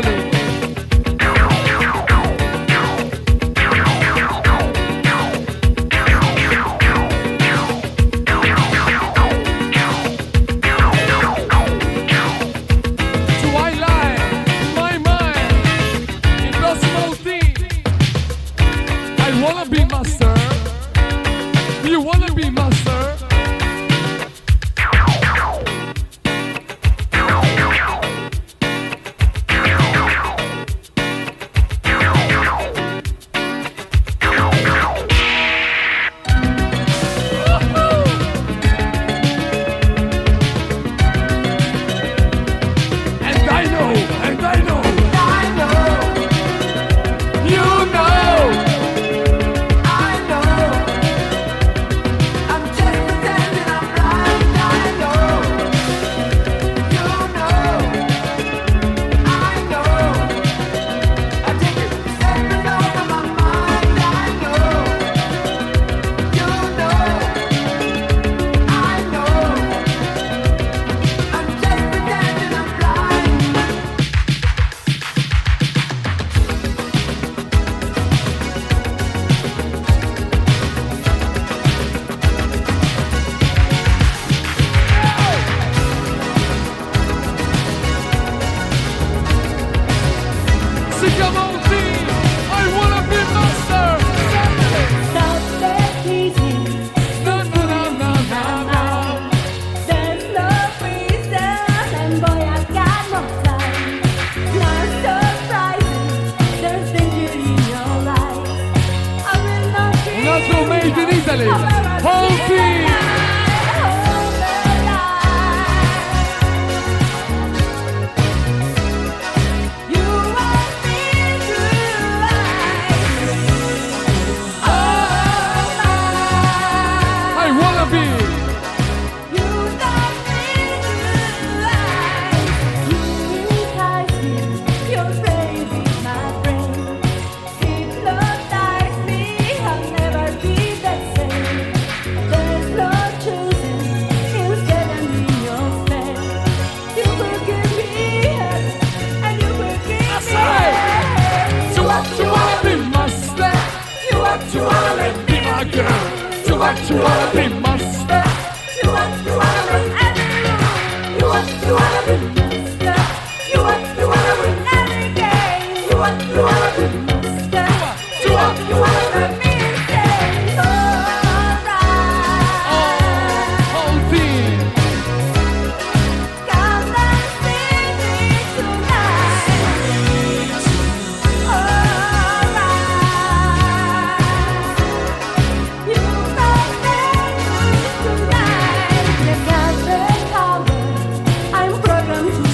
Napoli.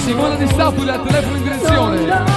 Simona Di Stapoli al telefono in direzione.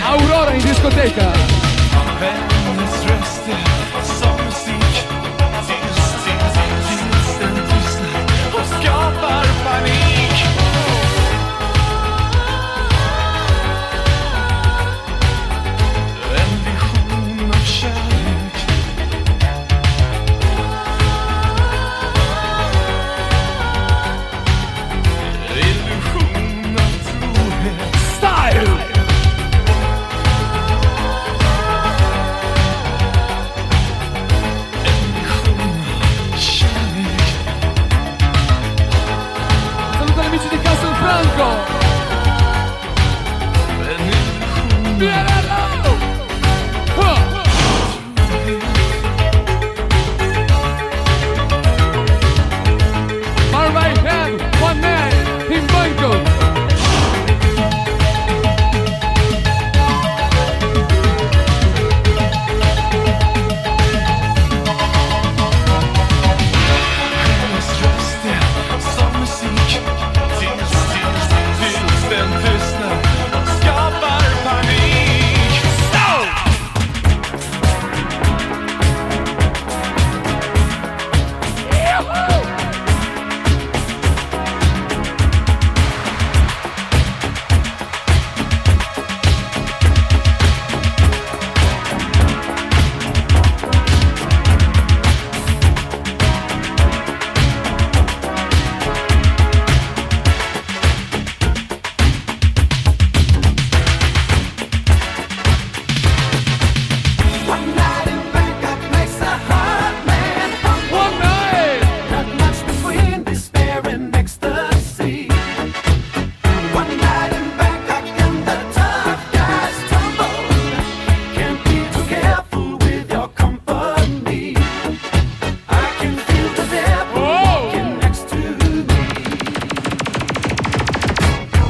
Aurora in discoteca.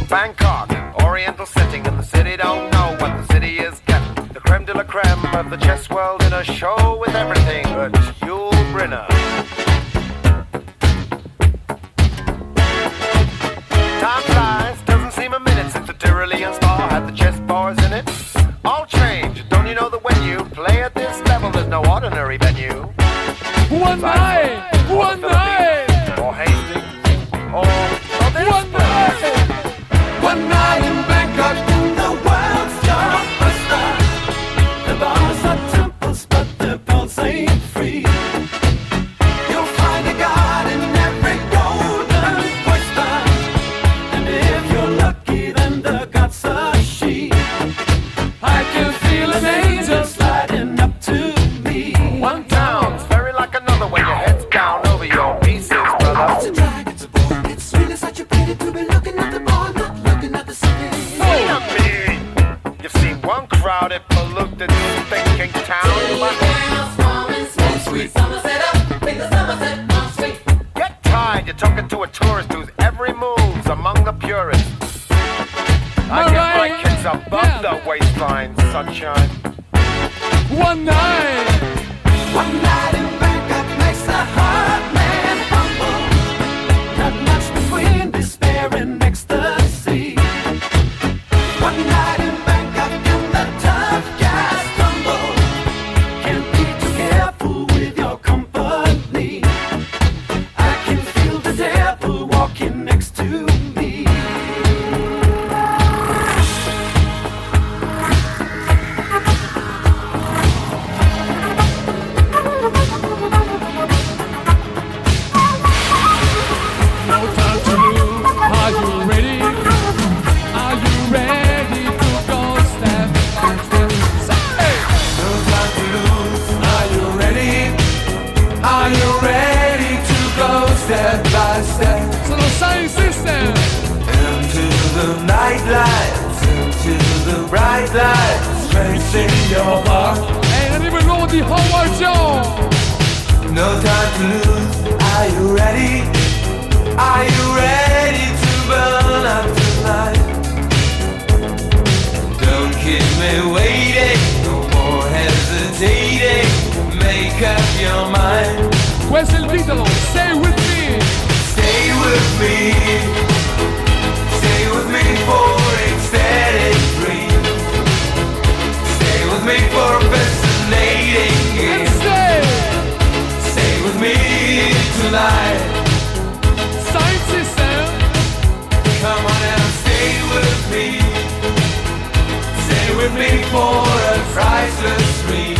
Bangkok, oriental setting, and the city don't know what the city is getting. The creme de la creme of the chess world in a show with everything but Yul Brynner. Time flies, doesn't seem a minute since the Tyrolean spa had the chess bars in it. All change, don't you know that when you play at this level, there's no ordinary venue. One night! Or Hastings, or this One night! One night in Bangkok, the world's your oyster. The bars are temples, but the pulse ain't free. You'll find a god in every golden oyster, and if you're lucky, then the god's a she. I can feel an angel sliding up to me. one town's very like another when your head's down over your pieces, brother. It's a drag, it's a bore. It's really such a pity to be looking at the bar, not looking at the city. Wait a minute! You've seen one crowded, polluted, thinking town. Get tired, you're talking to a tourist whose every move's among the purists. I get my kids above the waistline, sunshine. One night! One night in Bangkok makes the heart man humble. Not much between despair and ecstasy. One night in Bangkok and the tough guys stumble. Can't be too careful with your company. I can feel the devil walking next to me. No time to lose. Are you ready? Are you ready to go step by step? Say! No time to lose. Are you ready? Are you ready to go step by step? Sono Sound System! Into the night lights, into the bright lights, racing your heart. E in arrivo il nuovo di Howard Jones! No time to lose. Are you ready? Are you ready to burn up tonight? me waiting, no more hesitating. Make up your mind. Questo è il titolo, Stay With Me. Stay with me. Stay with me for ecstatic dreams. Stay with me for fascinating And games. stay With me tonight. Sound System. Come on and stay with me. Stay with me for a priceless dream.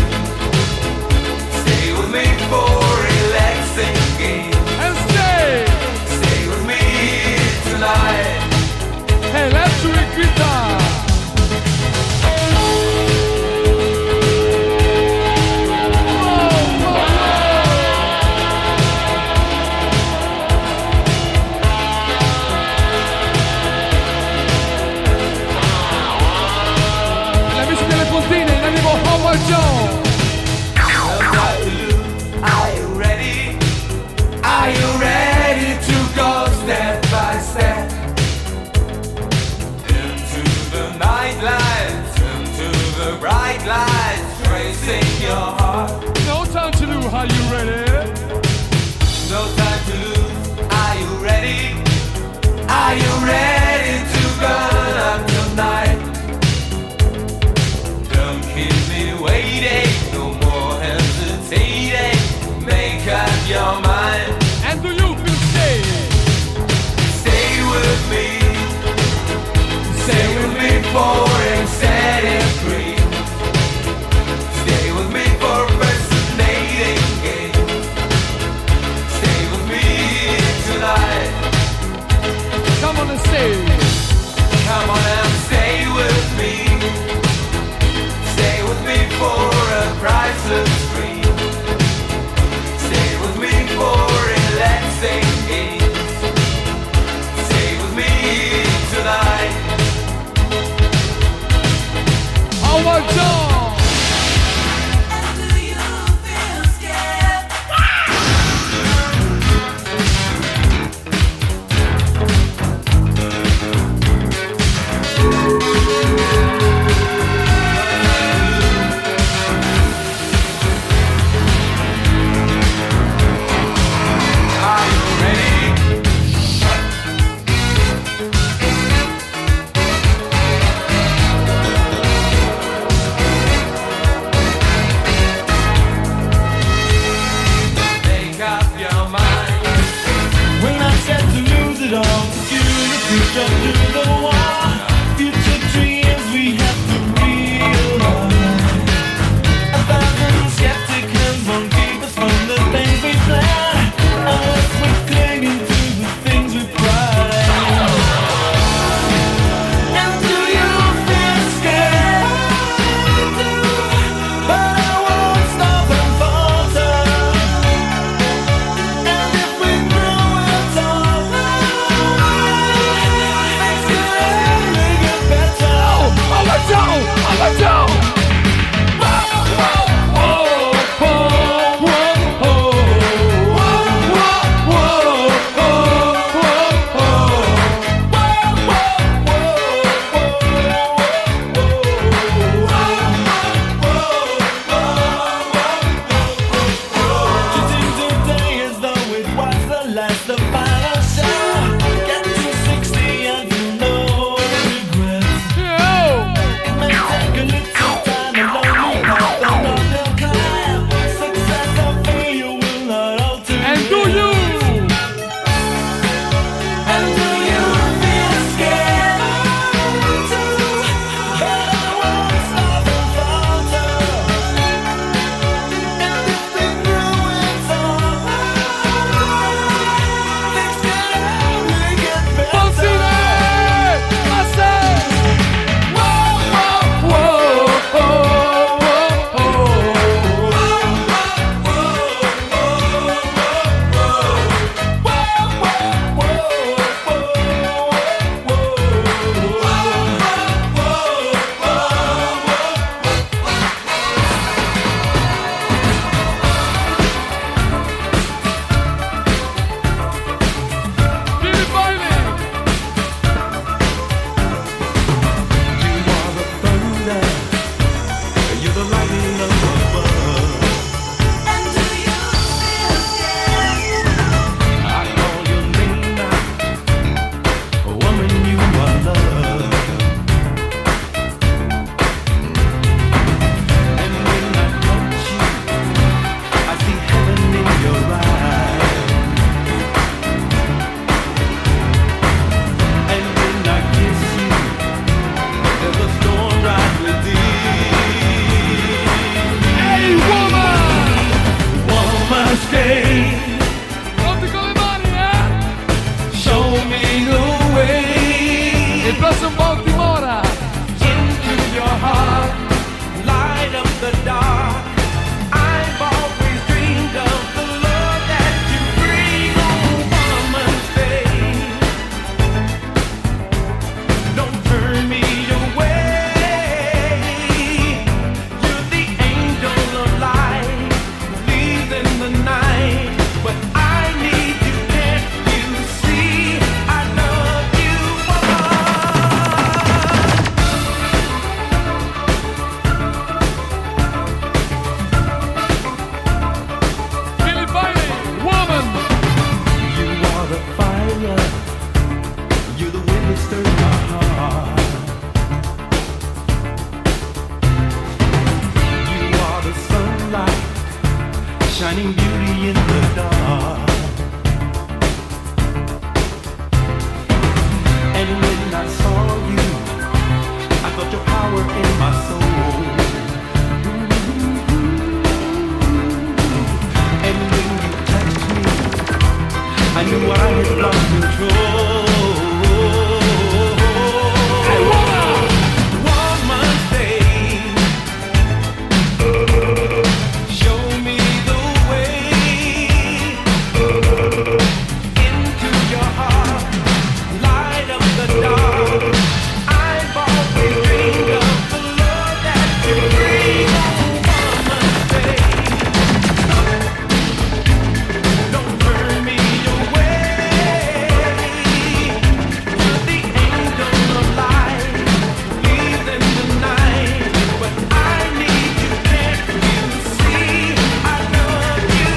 Stay with me for relaxing games. And stay. Stay with me tonight. Electric guitar. La musica delle puntine in arrivo Howard Jones. Are you ready? Are you ready to go step by step into the night lights, into the bright lights, tracing your heart? No time to lose, are you ready? No time to lose. Are you ready? Are you ready to burn up tonight? Don't keep me waiting, no more hesitating. Make up your mind. And do you feel safe? Stay with me. Stay with me for ecstatic dreams. Stay with me for fascinating games. Stay with me tonight. Come on and stay. Come on and stay with me. Stay with me for a priceless dream. Stay with me for relaxing games. Stay with me tonight. Howard Jones. Do you feel scared? Are you ready? finding beauty in the dark. And when I saw you, I felt your power in my soul. And when you touched me, I knew I had lost control. Woman, babe, show me the way into your heart. Light up the dark. I've always dreamed of the love that you bring. Woman, babe, don't turn me away. You're the angel of light, leaving the night. But I need you, can't you see? I love you.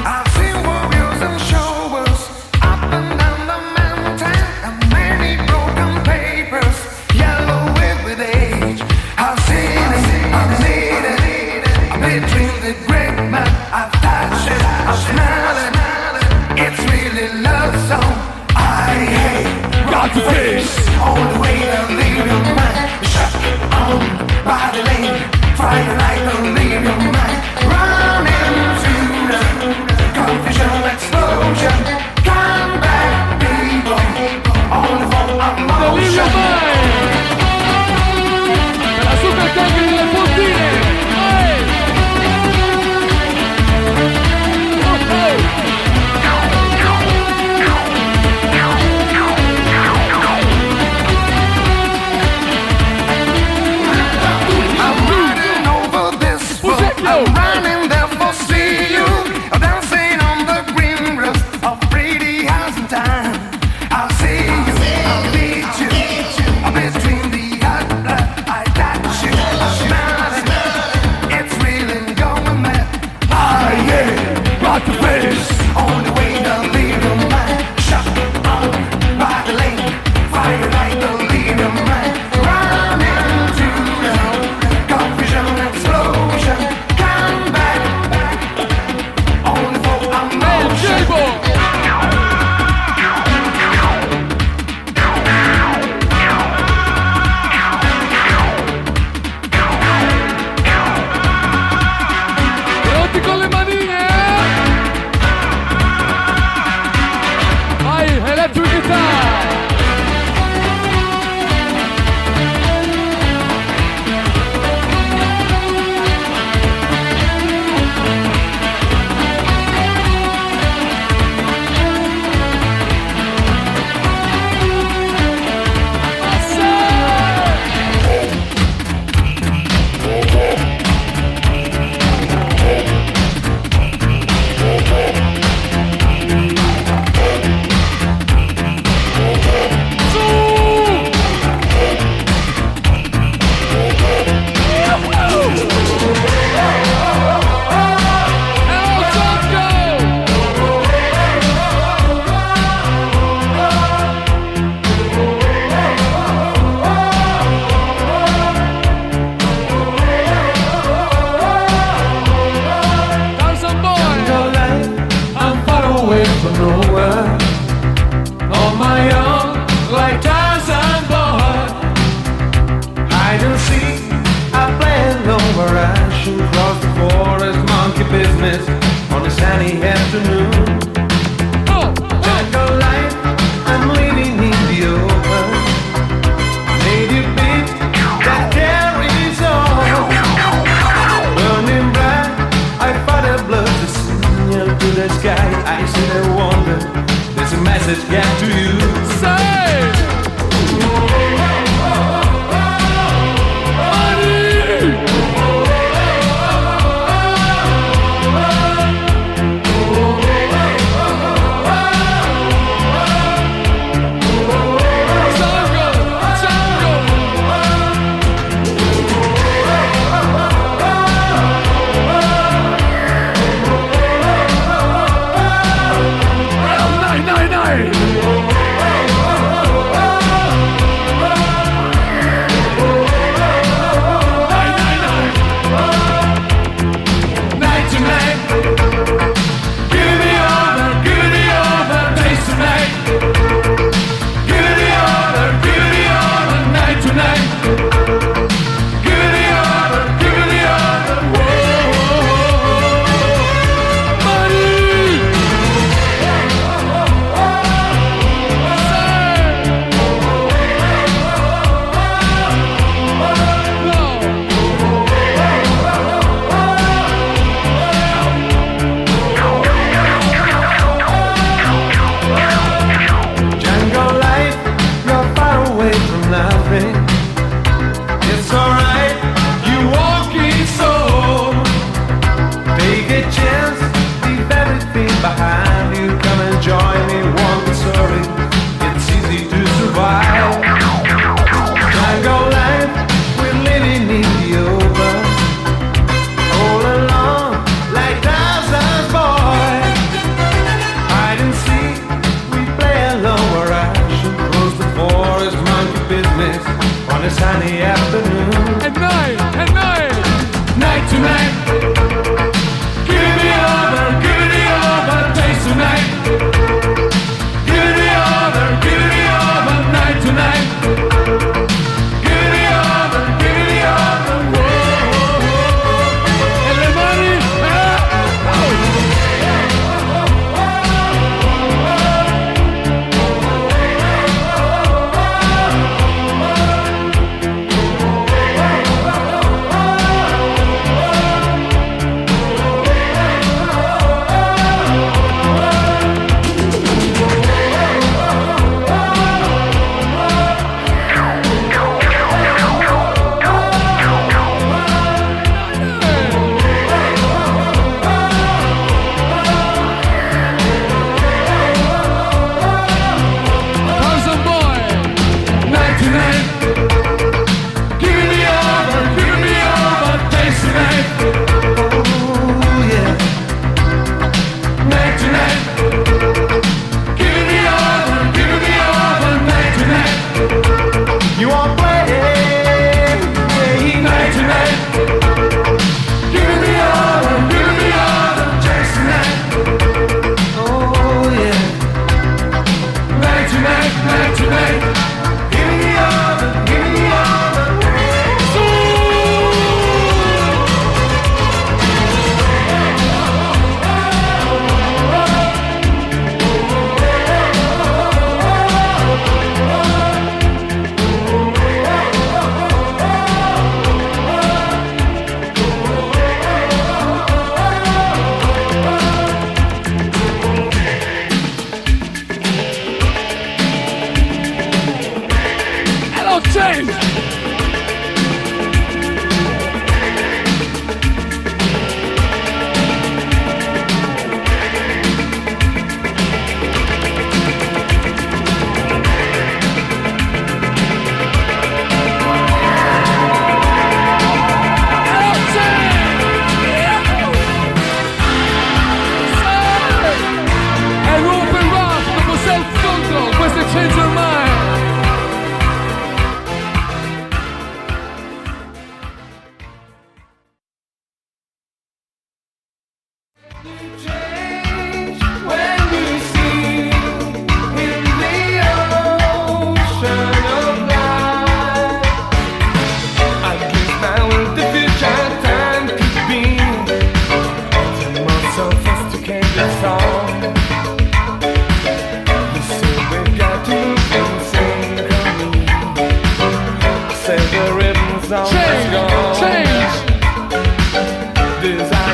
I've seen warriors and showers up and down the mountain, and many broken papers, yellow with age. I've seen it, I've seen it, between the great man. I've touched it, I've smelled it. It's really love song. I hate Got to face. all the way to leave your mind. Shut on by the lane, Friday night to leave your mind. Run into the confusion, explosion. Come back, people, only for Leave your emotion. mind. La super tanque delle fontine. Ehi. Oh, oh. afternoon. Oh, Jack of life, I'm living in the open. Native beat that carries on. Burning bright, I fight a blood to signal to the sky. I said I wonder, there's a message get to you. say, Nine.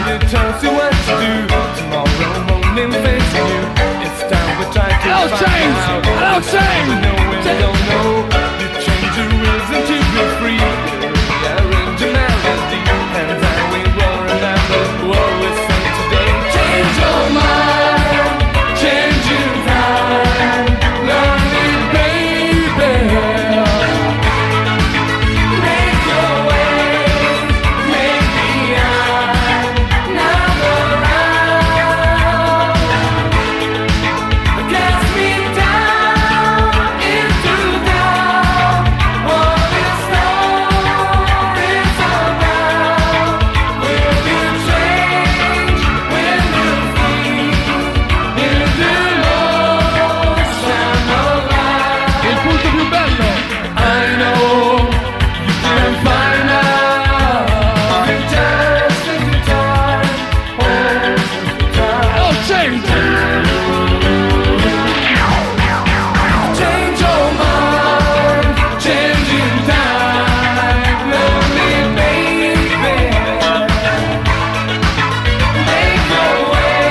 Nobody tells you what to do. Tomorrow morning facing you. It's time we try to Hello, find James! out. Hello, James! We know we don't know. You change your reason to be free. Rearrange your melody. And then we will remember what we sang today. Change your mind. Change your time. Learn it, baby. Make your way. Maybe I'm not around. Cast me down into doubt. What is stories about? Will you change when you feel in the ocean of life? Il punto più bello. I know you can find out. Just take your time. Hold your time. Hello, James! Change your mind, changing time, lonely baby. Make your way,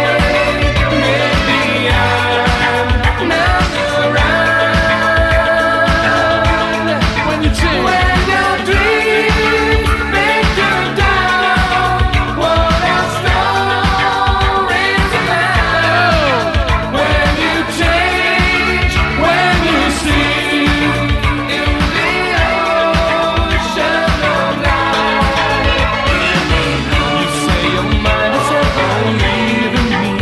maybe I'm not around. When you change. When your dreams make you down, what are stories about? When you change, when you see in the ocean of life, you say your mind is only to me,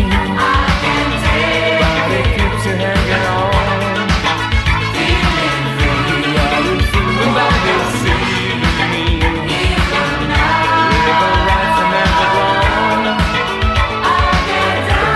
but it keeps you hanging on. You are the feeling that you see in me. Live a right and never wrong.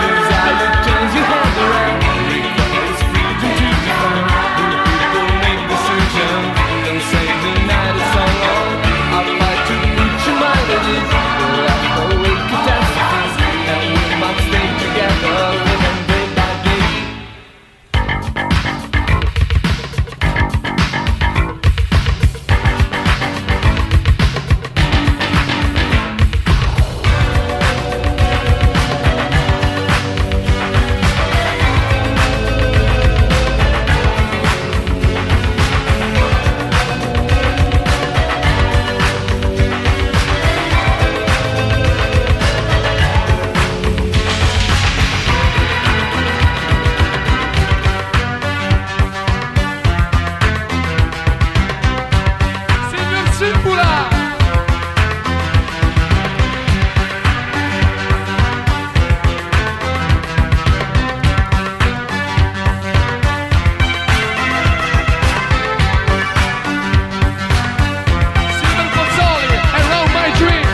Desire turns your head around. Requires freedom to define. New people make decisions and say the night is so long. I'll fight to put your mind at ease. We'll have no way catastrophes, and we must stay together, living day by day. Signor Simbula! Silver Pozzoli, Around My Dream.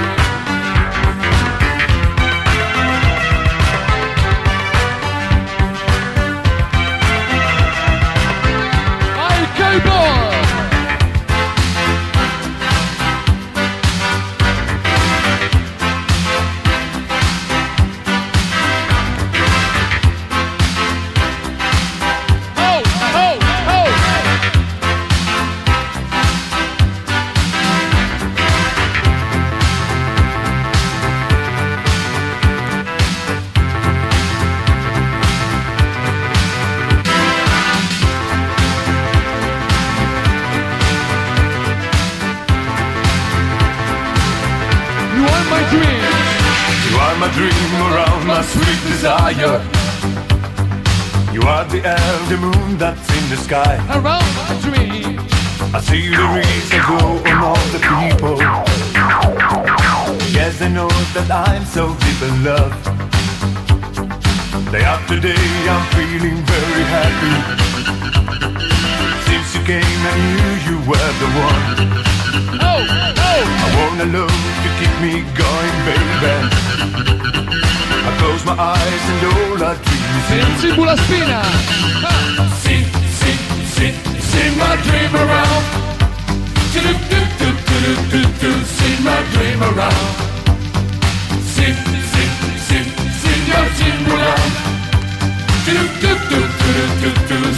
Michael Ball. Oh, oh, oh! You are my dream. You are my dream around my sweet desire. You are the air, the moon that's in the sky. Around my dream. I see the rays that glow on all the people. Yes, they know that I'm so deep in love. Day after day, I'm feeling very happy. Since you came, I knew you were the one. Oh, oh! I wanna love to keep me going, baby. I close my eyes and all I dream is Signor you. Simbula Spina. Sing my dream around. Sing my dream around. Sing your Simbula.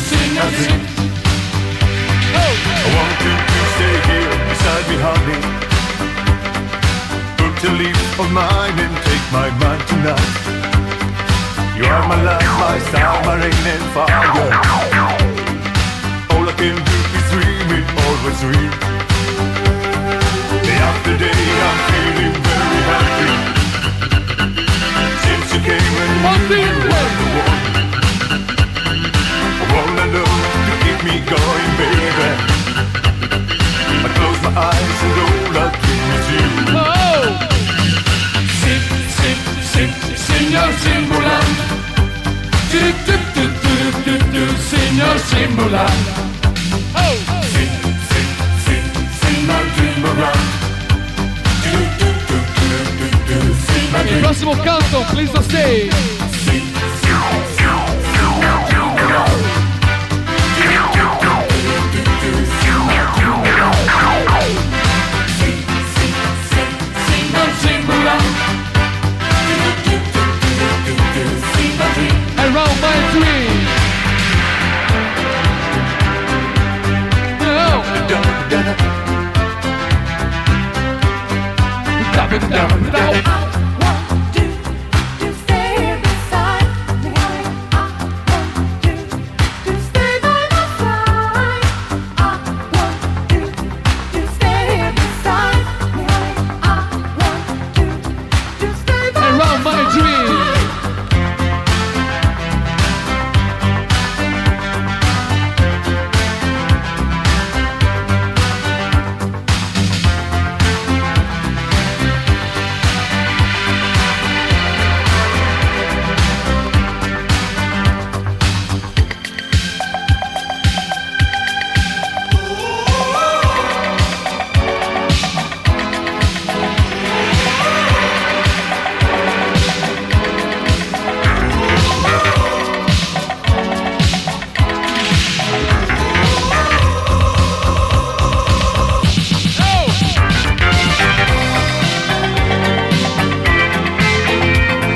Sing my dream. I want you to stay here beside me, honey. Put a leaf of mine and take my tonight. You are my love, my star, my rain and fire. All I can do is dream it, always dream. Day after day I'm feeling very happy. Since you came and you were the one. All I know to keep me going, baby. I close my eyes and all I dream is you. Oh! Signor Simbulan. Signor Simbulan. Oh! Signor Simbulan. Il prossimo canto, please don't stay. Around my dream. No. Around my dream.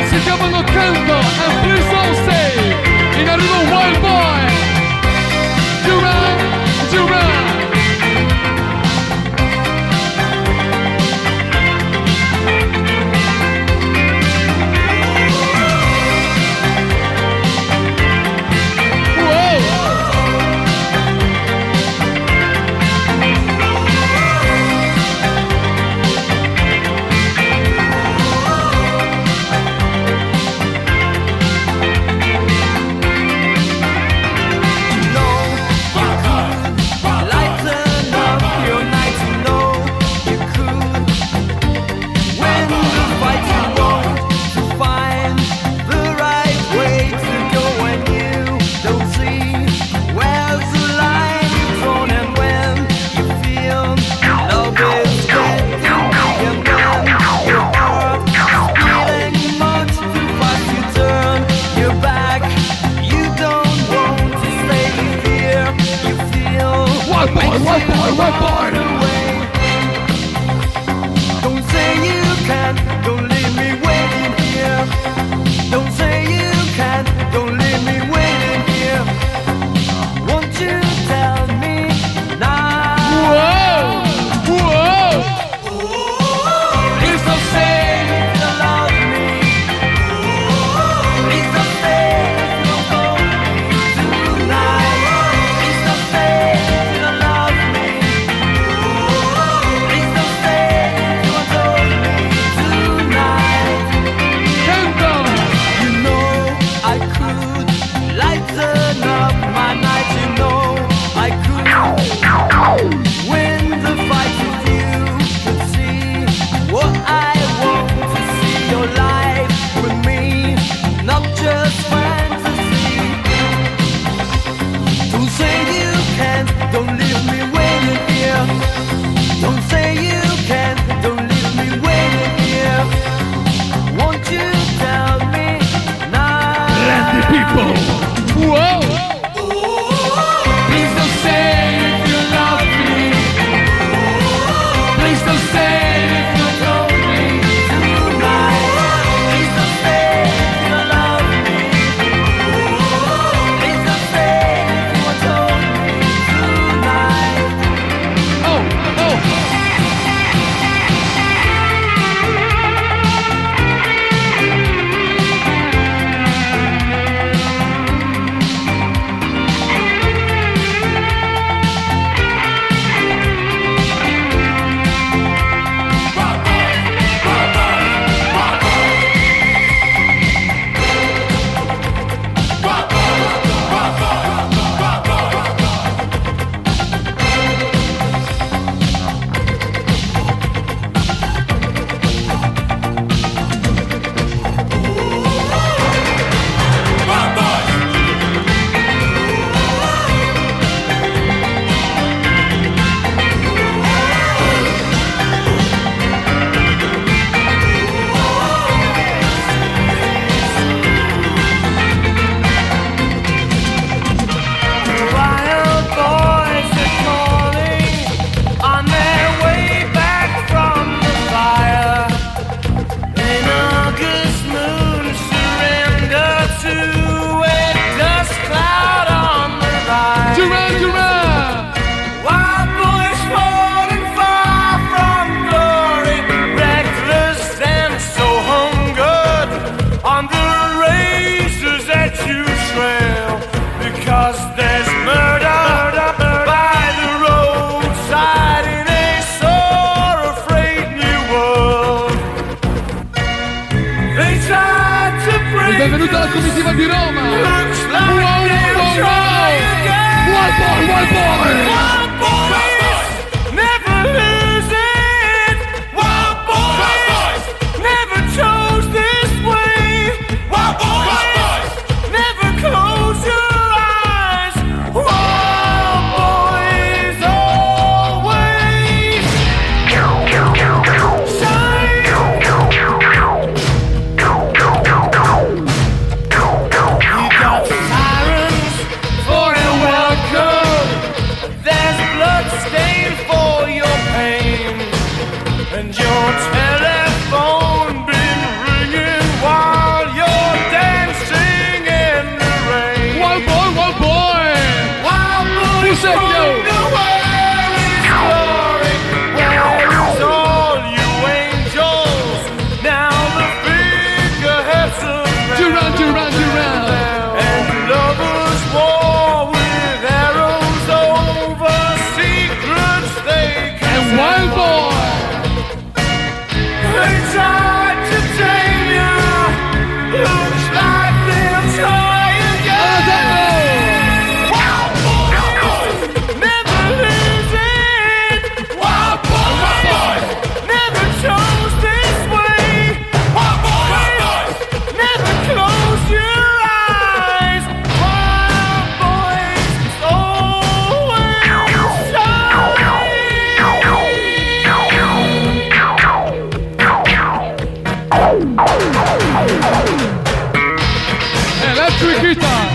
Si chiamano Canto and please don't stay. In arrivo Wild Boy. Duran, Duran. Lighten up your night to know you could win the fight you want to find the right way to go when you don't see where's the line you've drawn and when you feel love is getting big and when your heart is beating much too fast you turn your back you don't want to stay here you feel Wild Boy. don't say you can't, don't leave me waiting here. Don't say you can't, don't leave me waiting here. Won't you tell me now? Whoa! Whoa! Please don't say you love me. Please don't say you hold me tonight. Please don't say you love me. They tried to E break benvenuto alla us. comitiva di Roma. Looks like Wow, they'll wow, try wow. again. Wild boy. Wild boys never lose it. Wild boys never chose this way. Wild boys never close your eyes. Wild boys always shine. You got sirens for a welcome. There's blood stain for your pain, and your telephone been ringing while you're dancing in the rain. Wild boy. Wild boys Who said no? wonder where is glory, where is all you angels? Now the figureheads of Duran. and lovers war with arrows over secrets they can And wild boy. They tried to tame you. Looks like they'll try again. Wild boys never lose it. Wild boys never chose this way. Wild boys never close your eyes. Wild boys always Electric guitar.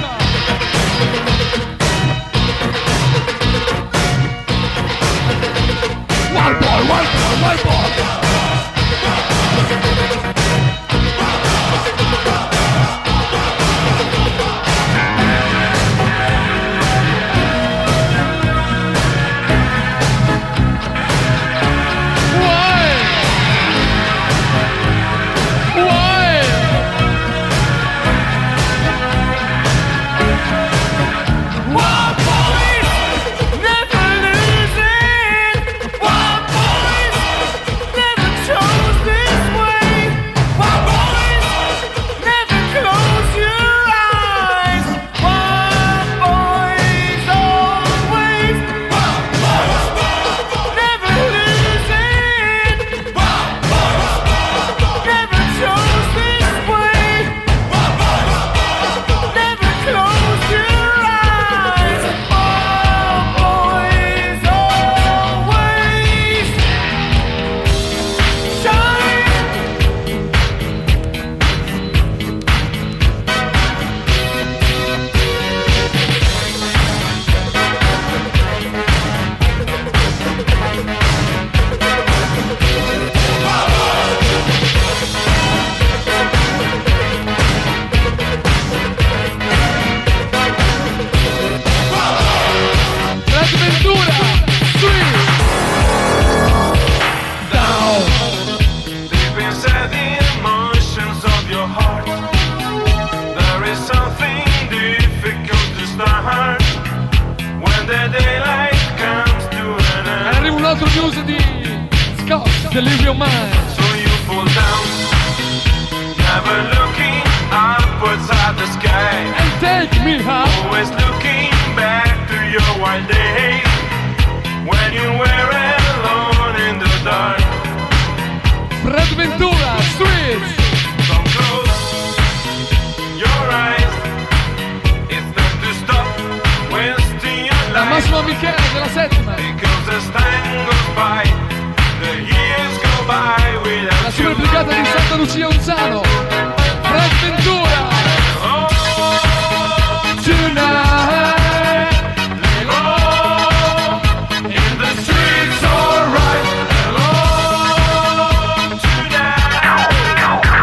Wild boy. Why? Wild boys never lose it. Wild boys never chose this way. Wild boys never close your eyes. Wild boys always. Wild boys never lose it. Wild boys never chose this way. Wild boys never close your eyes. Wild boys always shine. Fred Ventura. Street. Down. Deep inside the emotions of your heart, there is something difficult to start. When the daylight comes to an end, Arriva un altro news di Scott, Delirium Mind. so you fall down, never looking upwards at the sky, And take me up. always looking back to your wild days, when you were alone in the dark. Fred Ventura. Street. Come close, your eyes, it's time to stop wasting your Da life. Massimo Michele della settima. Because as time goes by, the years go by without La you. super brigata di Santa Lucia Unzano. Fred Ventura. Oh, Tonight. hello, in the streets, alright. Hello, tonight.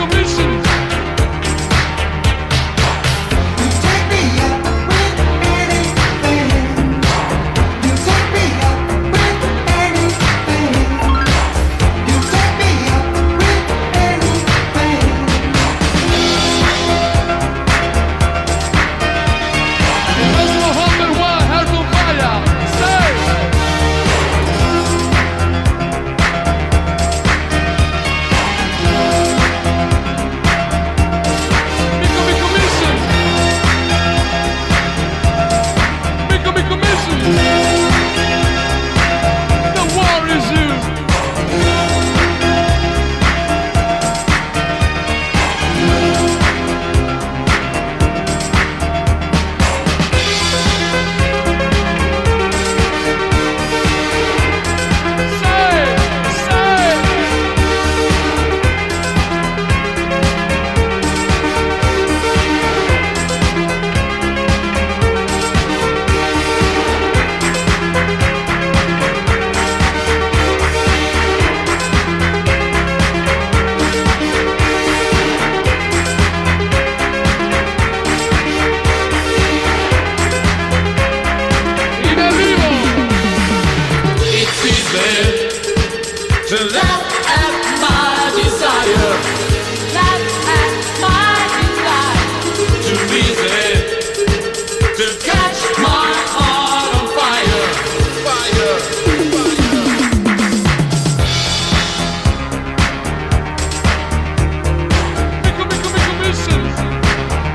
Commission. Take me up with anything. You take me up with anything. You take me up with anything. Il prossimo number one, Heart on Fire. Stay. Miko Mission. Miko Mission. The war is you. Say, say. In arrivo. It's easy to laugh at my desire. Laugh at my desire. Too easy to catch my heart on fire. Fire. Miko Mission.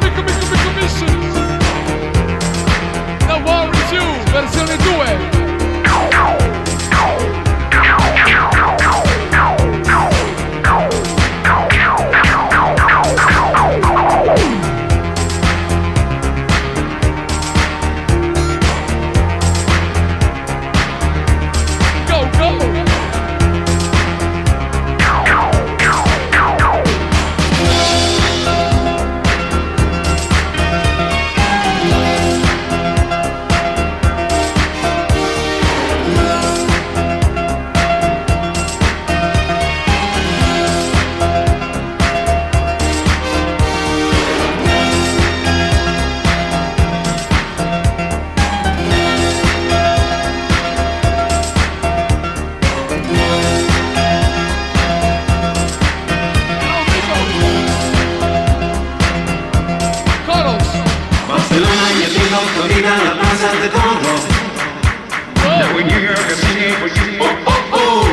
Miko Mission. The war is you, versione 2. Go, go. Coros. Barcelona, Berlin, Torino, La Plaza de Toros. Now in New York, I'm singing for you. Oh, oh, oh.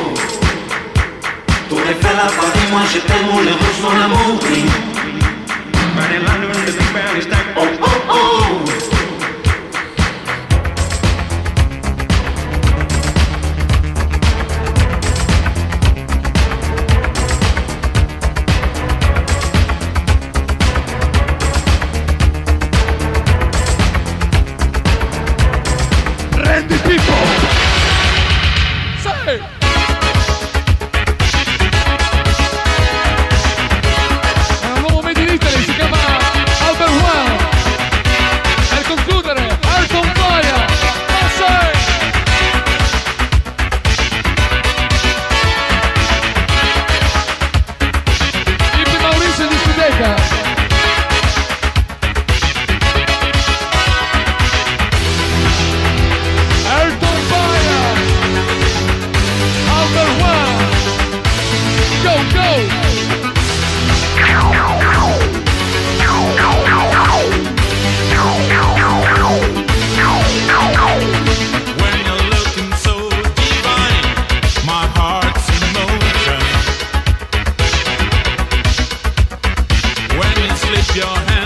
Tour Eiffel à Paris, moi je t'aime, les Russes, mon amour, oui. Right in London, the Big Band is like, oh, oh, oh. Randy People. Say. È un nuovo Made in Italy, si chiama Albert One. Per concludere, Heart on Fire. Say. Tipi Maurizio di Studeca. Heart on Fire. Albert One. Go, go. When you're looking so divine, my heart's in motion. When you slip your hand